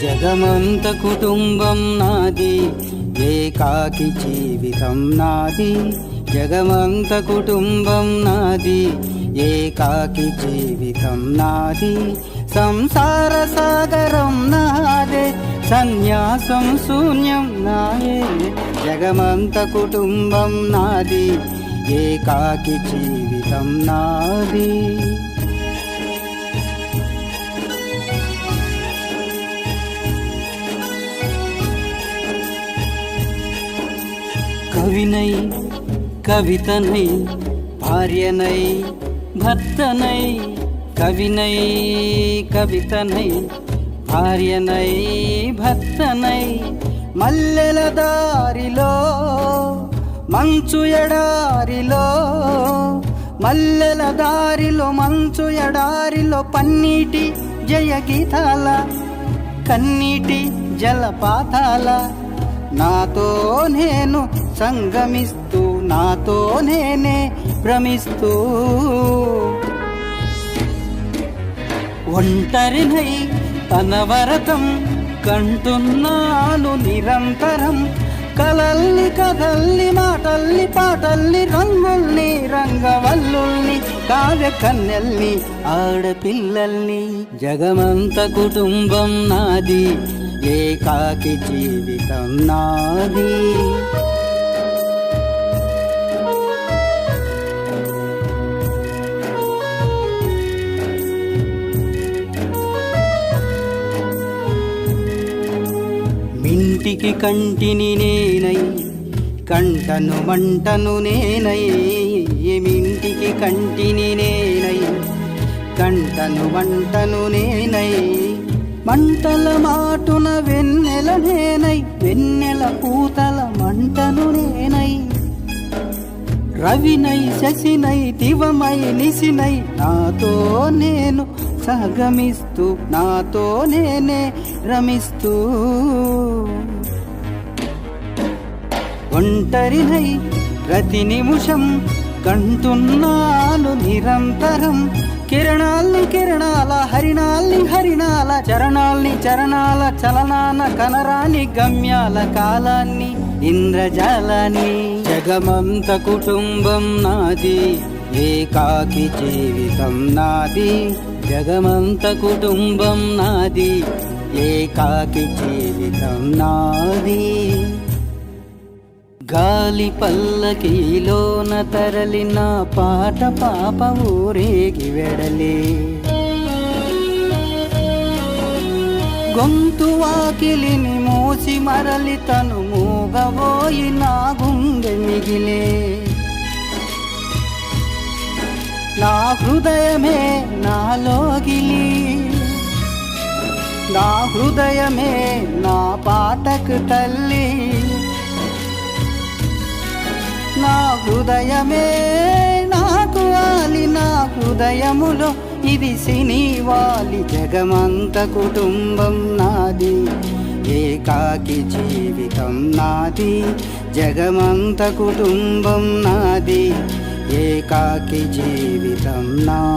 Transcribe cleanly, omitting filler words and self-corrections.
జగమంత కుటుంబం నాది, ఏకాకి జీవితం నాది. జగమంత కుటుంబం నాది, ఏకాకి జీవితం నాది. సంసార సాగరం నాదే, సన్యాసం శూన్యం నాయే. జగమంత కుటుంబం నాది, ఏకాకి జీవితం నాది. కవినై కవితనై భార్యనై భర్తనై, కవినై కవితనై భార్యనై భర్తనై. మల్లెల దారిలో మంచు ఎడారిలో, మల్లెల దారిలో మంచు ఎడారిలో, పన్నీటి జయగీతాల కన్నీటి జలపాతాల. నాతో నేను సంగమిస్తూ, నాతో నేనే భ్రమిస్తూ, ఒంటరినై అనవరతం కంటున్నాను నిరంతరం. కలల్ని కథల్ని మాటల్ని పాటల్ని, రంగుల్ని రంగవల్లుల్ని, కావ్య కన్నెల్ని ఆడపిల్లల్ని. జగమంత కుటుంబం నాది, ఏకాకి జీవితం నాది. మింటికి కంటిని నేనై, కంటను మంటను నేనై. మింటికి కంటిని నేనై, కంటను మంటను నేనై. మంటల మాటున వెన్నెల నేనై, వెన్నెల పూతల మంటను నేనై. రవినై శశినై దివమై నిశినై, నాతో నేను సహగమిస్తూ, నాతో నేనే రమిస్తూ. ఒంటరినై ప్రతి నిమిషం కంటున్నాను నిరంతరం. కిరణాల్ని కిరణాల, హరిణాల్ని హరిణాల, చరణాల్ని చరణాల, చలనాన కనరాని గమ్యాల కాలాన్ని, ఇంద్రజాలాన్ని. జగమంత కుటుంబం నాది, ఏకాకి జీవితం నాది. జగమంత కుటుంబం నాది, ఏకాకి జీవితం నాది. గాలి పల్లకీలోన తరలిన పాట పాప ఊరేగి వెడలే. గొంతు వాకిలిని మూసి మరలి తను మూగబోయి నా గుండె మిగిలే. నా హృదయమే నాలోగిలి, నా హృదయమే నా పాటకు తల్లి. నా హృదయమే నాకు వాలి, నా హృదయములో ఇది సినివాలి. జగమంత కుటుంబం నాది, ఏకాకి జీవితం నాది. జగమంత కుటుంబం నాది, ఏకాకి జీవితం నాది.